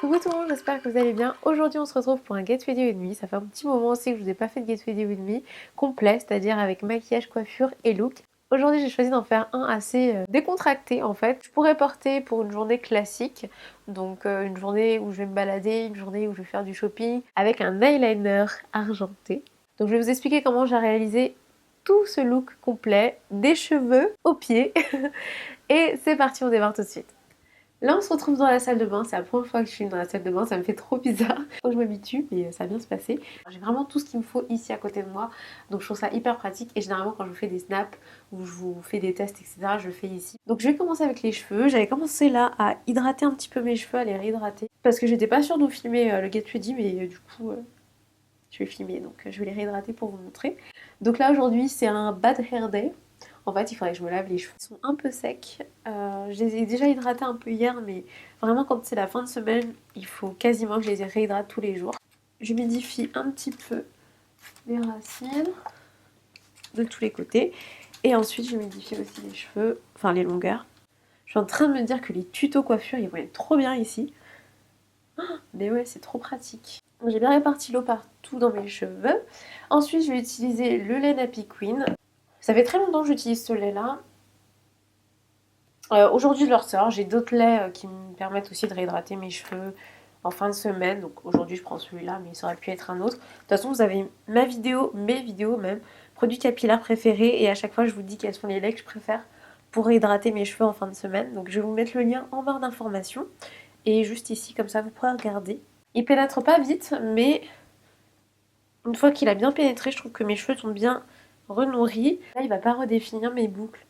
Coucou tout le monde, j'espère que vous allez bien. Aujourd'hui on se retrouve pour un Get Ready With Me. Ça fait un petit moment aussi que je vous ai pas fait de Get Ready With Me complet, c'est-à-dire avec maquillage, coiffure et look. Aujourd'hui j'ai choisi d'en faire un assez décontracté en fait. Je pourrais porter pour une journée classique, donc une journée où je vais me balader, une journée où je vais faire du shopping, avec un eyeliner argenté. Donc je vais vous expliquer comment j'ai réalisé tout ce look complet, des cheveux aux pieds. Et c'est parti, on démarre tout de suite. Là, on se retrouve dans la salle de bain. C'est la première fois que je suis dans la salle de bain. Ça me fait trop bizarre. Faut que je m'habitue, mais ça va bien se passer. J'ai vraiment tout ce qu'il me faut ici à côté de moi. Donc, je trouve ça hyper pratique. Et généralement, quand je vous fais des snaps ou je vous fais des tests, etc., je le fais ici. Donc, je vais commencer avec les cheveux. J'avais commencé là à hydrater un petit peu mes cheveux, à les réhydrater. Parce que j'étais pas sûre de vous filmer le Get Ready, mais du coup, je vais filmer. Donc, je vais les réhydrater pour vous montrer. Donc, là, aujourd'hui, c'est un Bad Hair Day. En fait, il faudrait que je me lave les cheveux. Ils sont un peu secs. Je les ai déjà hydratés un peu hier, mais vraiment quand c'est la fin de semaine, il faut quasiment que je les réhydrate tous les jours. J'humidifie un petit peu les racines de tous les côtés. Et ensuite, j'humidifie aussi les cheveux, enfin les longueurs. Je suis en train de me dire que les tutos coiffure, ils vont être trop bien ici. Mais ouais, c'est trop pratique. J'ai bien réparti l'eau partout dans mes cheveux. Ensuite, je vais utiliser le lait Nappy Queen. Ça fait très longtemps que j'utilise ce lait-là. Aujourd'hui, je le ressors. J'ai d'autres laits qui me permettent aussi de réhydrater mes cheveux en fin de semaine. Donc aujourd'hui, je prends celui-là, mais ça aurait pu être un autre. De toute façon, vous avez ma vidéo, mes vidéos même, produits capillaires préférés. Et à chaque fois, je vous dis quels sont les laits que je préfère pour réhydrater mes cheveux en fin de semaine. Donc je vais vous mettre le lien en barre d'informations. Et juste ici, comme ça, vous pourrez regarder. Il pénètre pas vite, mais une fois qu'il a bien pénétré, je trouve que mes cheveux sont bien renourris. Là, il va pas redéfinir mes boucles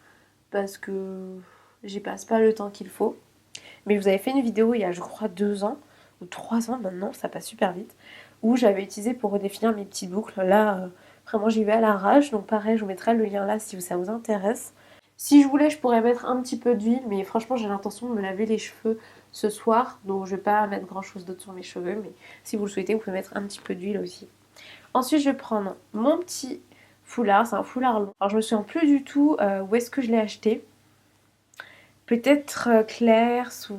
parce que j'y passe pas le temps qu'il faut. Mais vous avez fait une vidéo il y a, je crois, 2 ans ou 3 ans maintenant, ça passe super vite, où j'avais utilisé pour redéfinir mes petites boucles. Là, vraiment, j'y vais à l'arrache. Donc pareil, je vous mettrai le lien là si ça vous intéresse. Si je voulais, je pourrais mettre un petit peu d'huile, mais franchement, j'ai l'intention de me laver les cheveux ce soir, donc je vais pas mettre grand chose d'autre sur mes cheveux, mais si vous le souhaitez, vous pouvez mettre un petit peu d'huile aussi. Ensuite, je vais prendre mon petit foulard, c'est un foulard long. Alors, je me souviens plus du tout où est-ce que je l'ai acheté. Peut-être Claire ou...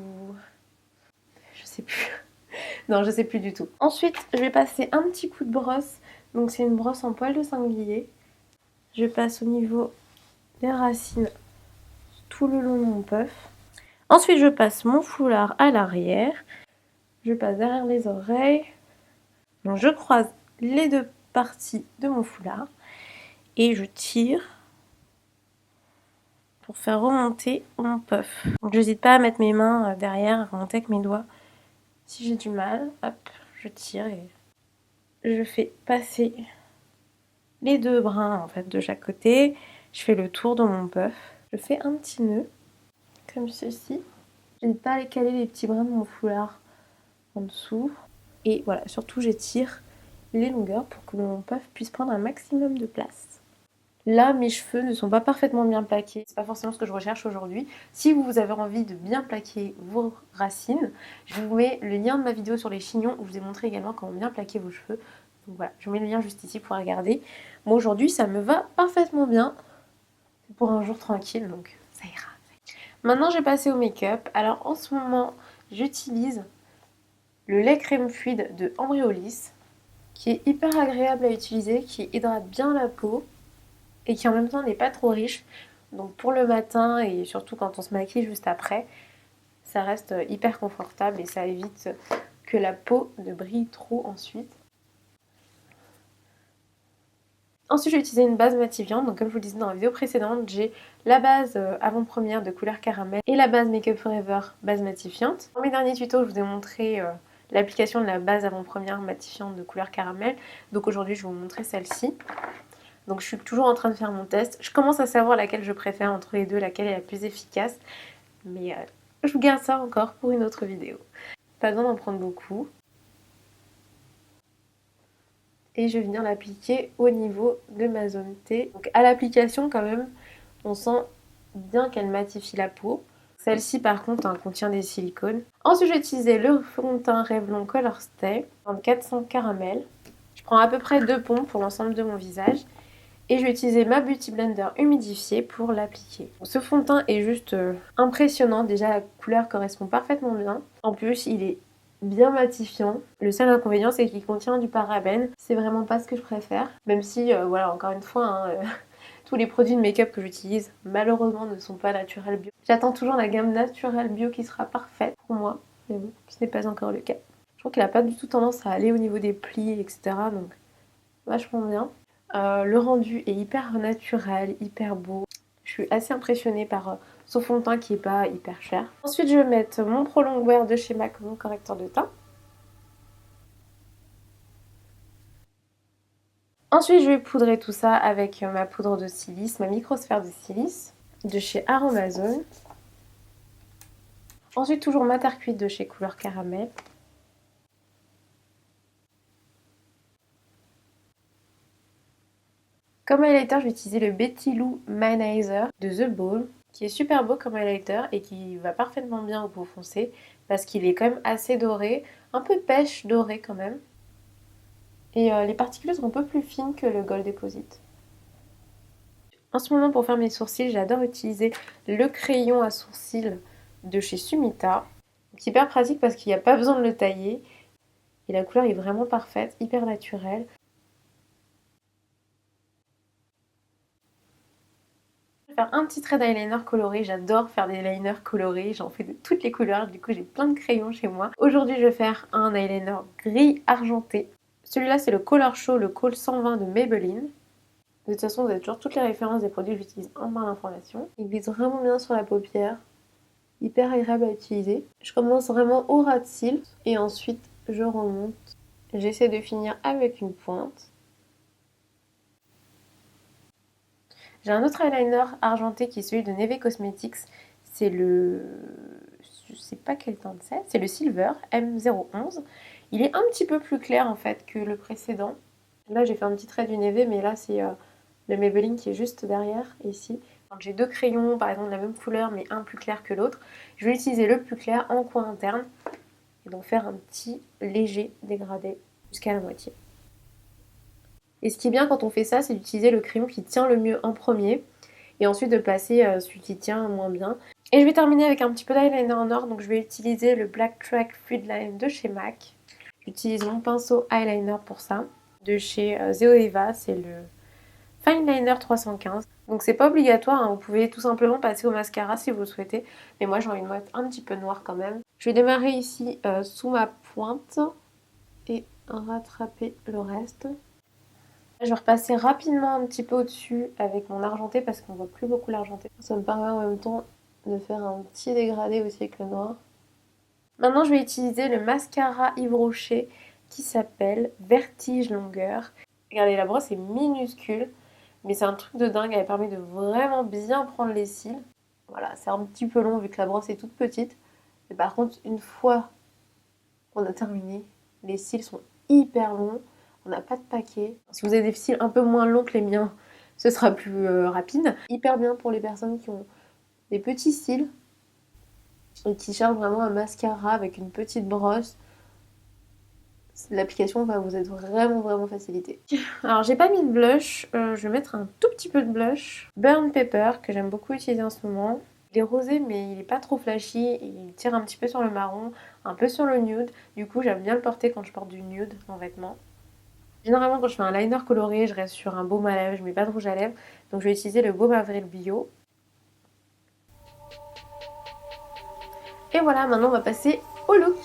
Je sais plus. Non, je sais plus du tout. Ensuite, je vais passer un petit coup de brosse. Donc, c'est une brosse en poil de sanglier. Je passe au niveau des racines tout le long de mon puff. Ensuite, je passe mon foulard à l'arrière. Je passe derrière les oreilles. Donc, je croise les deux parties de mon foulard. Et je tire pour faire remonter mon puff. Donc, j'hésite pas à mettre mes mains derrière, à remonter avec mes doigts. Si j'ai du mal, hop, je tire et je fais passer les deux brins en fait de chaque côté. Je fais le tour de mon puff. Je fais un petit nœud comme ceci. J'hésite pas à aller caler les petits brins de mon foulard en dessous. Et voilà, surtout j'étire les longueurs pour que mon puff puisse prendre un maximum de place. Là, mes cheveux ne sont pas parfaitement bien plaqués. C'est pas forcément ce que je recherche aujourd'hui. Si vous avez envie de bien plaquer vos racines, je vous mets le lien de ma vidéo sur les chignons où je vous ai montré également comment bien plaquer vos cheveux. Donc voilà, je vous mets le lien juste ici pour regarder. Moi aujourd'hui, ça me va parfaitement bien. C'est pour un jour tranquille, donc ça ira. Maintenant, je vais passer au make-up. Alors en ce moment, j'utilise le lait crème fluide de Embryolisse, qui est hyper agréable à utiliser, qui hydrate bien la peau et qui en même temps n'est pas trop riche. Donc pour le matin et surtout quand on se maquille juste après, ça reste hyper confortable et ça évite que la peau ne brille trop ensuite. Ensuite, j'ai utilisé une base matifiante. Donc comme je vous le disais dans la vidéo précédente, j'ai la base avant-première de couleur caramel et la base Make Up Forever base matifiante. Dans mes derniers tutos, je vous ai montré l'application de la base avant-première matifiante de couleur caramel. Donc aujourd'hui, je vais vous montrer celle-ci. Donc je suis toujours en train de faire mon test. Je commence à savoir laquelle je préfère entre les deux, laquelle est la plus efficace. Mais je vous garde ça encore pour une autre vidéo. Pas besoin d'en prendre beaucoup. Et je vais venir l'appliquer au niveau de ma zone T. Donc à l'application quand même, on sent bien qu'elle matifie la peau. Celle-ci par contre contient des silicones. Ensuite j'ai utilisé le fond de teint Revlon Color Stay en 400 caramel. Je prends à peu près 2 pompes pour l'ensemble de mon visage. Et je vais utiliser ma Beauty Blender humidifiée pour l'appliquer. Ce fond de teint est juste impressionnant. Déjà la couleur correspond parfaitement bien. En plus il est bien matifiant. Le seul inconvénient c'est qu'il contient du parabène. C'est vraiment pas ce que je préfère. Même si, voilà, encore une fois, hein, tous les produits de make-up que j'utilise malheureusement ne sont pas naturels bio. J'attends toujours la gamme naturelle bio qui sera parfaite pour moi. Mais bon, ce n'est pas encore le cas. Je trouve qu'elle a pas du tout tendance à aller au niveau des plis, etc. Donc vachement bien. Le rendu est hyper naturel, hyper beau. Je suis assez impressionnée par son fond de teint qui est pas hyper cher. Ensuite, je vais mettre mon Pro Longwear de chez MAC, mon correcteur de teint. Ensuite, je vais poudrer tout ça avec ma poudre de silice, ma microsphère de silice de chez Aromazone. Ensuite, toujours ma terre cuite de chez Couleur Caramel. Comme highlighter, je vais utiliser le Betty Lou Manizer de The Ball, qui est super beau comme highlighter et qui va parfaitement bien au peau foncée parce qu'il est quand même assez doré, un peu pêche doré quand même. Et les particules sont un peu plus fines que le Gold Deposit. En ce moment, pour faire mes sourcils, j'adore utiliser le crayon à sourcils de chez Sumita. C'est hyper pratique parce qu'il n'y a pas besoin de le tailler. Et la couleur est vraiment parfaite, hyper naturelle. Je vais faire un petit trait d'eyeliner coloré. J'adore faire des liners colorés. J'en fais de toutes les couleurs. Du coup, j'ai plein de crayons chez moi. Aujourd'hui, je vais faire un eyeliner gris argenté. Celui-là, c'est le Color Show, le Col 120 de Maybelline. De toute façon, vous avez toujours toutes les références des produits que j'utilise en barre d'informations. Il glisse vraiment bien sur la paupière. Hyper agréable à utiliser. Je commence vraiment au ras de cils et ensuite je remonte. J'essaie de finir avec une pointe. J'ai un autre eyeliner argenté qui est celui de Neve Cosmetics. C'est le... je sais pas quel teint c'est le Silver M011. Il est un petit peu plus clair en fait que le précédent. Là j'ai fait un petit trait du Neve mais là c'est le Maybelline qui est juste derrière ici. Quand j'ai deux crayons par exemple de la même couleur mais un plus clair que l'autre, je vais utiliser le plus clair en coin interne et donc faire un petit léger dégradé jusqu'à la moitié. Et ce qui est bien quand on fait ça, c'est d'utiliser le crayon qui tient le mieux en premier et ensuite de placer celui qui tient moins bien. Et je vais terminer avec un petit peu d'eyeliner en or, donc je vais utiliser le Black Track Fluid Line de chez MAC. J'utilise mon pinceau eyeliner pour ça, de chez Zoeva, c'est le Fine Liner 315. Donc c'est pas obligatoire, hein, vous pouvez tout simplement passer au mascara si vous le souhaitez, mais moi j'ai envie de mettre un petit peu noir quand même. Je vais démarrer ici sous ma pointe et rattraper le reste. Je vais repasser rapidement un petit peu au-dessus avec mon argenté parce qu'on voit plus beaucoup l'argenté. Ça me permet en même temps de faire un petit dégradé aussi avec le noir. Maintenant je vais utiliser le mascara Yves Rocher qui s'appelle Vertige Longueur. Regardez, la brosse est minuscule, mais c'est un truc de dingue, elle permet de vraiment bien prendre les cils. Voilà, c'est un petit peu long vu que la brosse est toute petite. Mais par contre, une fois qu'on a terminé, les cils sont hyper longs. On n'a pas de paquet. Si vous avez des cils un peu moins longs que les miens, ce sera plus rapide. Hyper bien pour les personnes qui ont des petits cils et qui cherchent vraiment un mascara avec une petite brosse. L'application va vous être vraiment facilitée. Alors j'ai pas mis de blush, je vais mettre un tout petit peu de blush. Burn Pepper que j'aime beaucoup utiliser en ce moment. Il est rosé mais il est pas trop flashy, il tire un petit peu sur le marron, un peu sur le nude. Du coup j'aime bien le porter quand je porte du nude en vêtements. Généralement quand je fais un liner coloré, je reste sur un baume à lèvres, je mets pas de rouge à lèvres. Donc je vais utiliser le Baume Avril Bio. Et voilà, maintenant on va passer au look.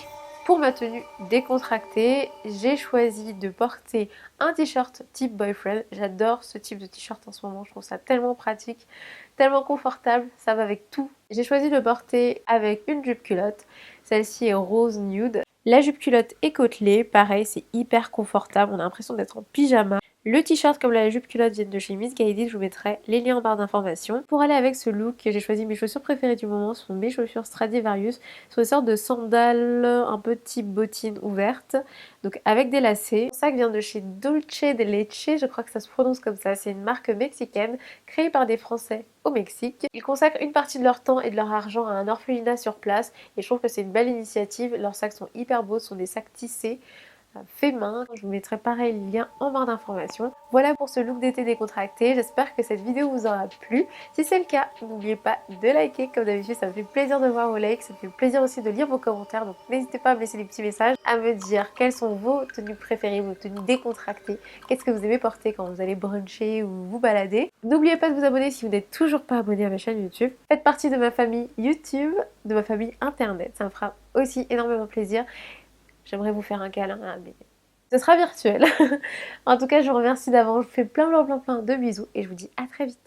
Pour ma tenue décontractée, j'ai choisi de porter un t-shirt type boyfriend. J'adore ce type de t-shirt en ce moment, je trouve ça tellement pratique, tellement confortable, ça va avec tout. J'ai choisi de le porter avec une jupe culotte, celle-ci est rose nude. La jupe culotte est côtelée, pareil c'est hyper confortable, on a l'impression d'être en pyjama. Le t-shirt comme la jupe culotte viennent de chez Missguided, je vous mettrai les liens en barre d'informations. Pour aller avec ce look, j'ai choisi mes chaussures préférées du moment, ce sont mes chaussures Stradivarius. Ce sont des sortes de sandales un peu type bottine ouverte, donc avec des lacets. Mon sac vient de chez Dolce de Leche, je crois que ça se prononce comme ça, c'est une marque mexicaine créée par des Français au Mexique. Ils consacrent une partie de leur temps et de leur argent à un orphelinat sur place et je trouve que c'est une belle initiative. Leurs sacs sont hyper beaux, ce sont des sacs tissés. fait main. Je vous mettrai pareil le lien en barre d'informations. Voilà pour ce look d'été décontracté. J'espère que cette vidéo vous aura plu. Si c'est le cas, n'oubliez pas de liker comme d'habitude. Ça me fait plaisir de voir vos likes. Ça me fait plaisir aussi de lire vos commentaires. Donc n'hésitez pas à me laisser des petits messages, à me dire quelles sont vos tenues préférées, vos tenues décontractées. Qu'est-ce que vous aimez porter quand vous allez bruncher ou vous balader. N'oubliez pas de vous abonner si vous n'êtes toujours pas abonné à ma chaîne YouTube. Faites partie de ma famille YouTube, de ma famille Internet. Ça me fera aussi énormément plaisir. J'aimerais vous faire un câlin, mais ce sera virtuel. En tout cas, je vous remercie d'avance. Je vous fais plein de bisous et je vous dis à très vite.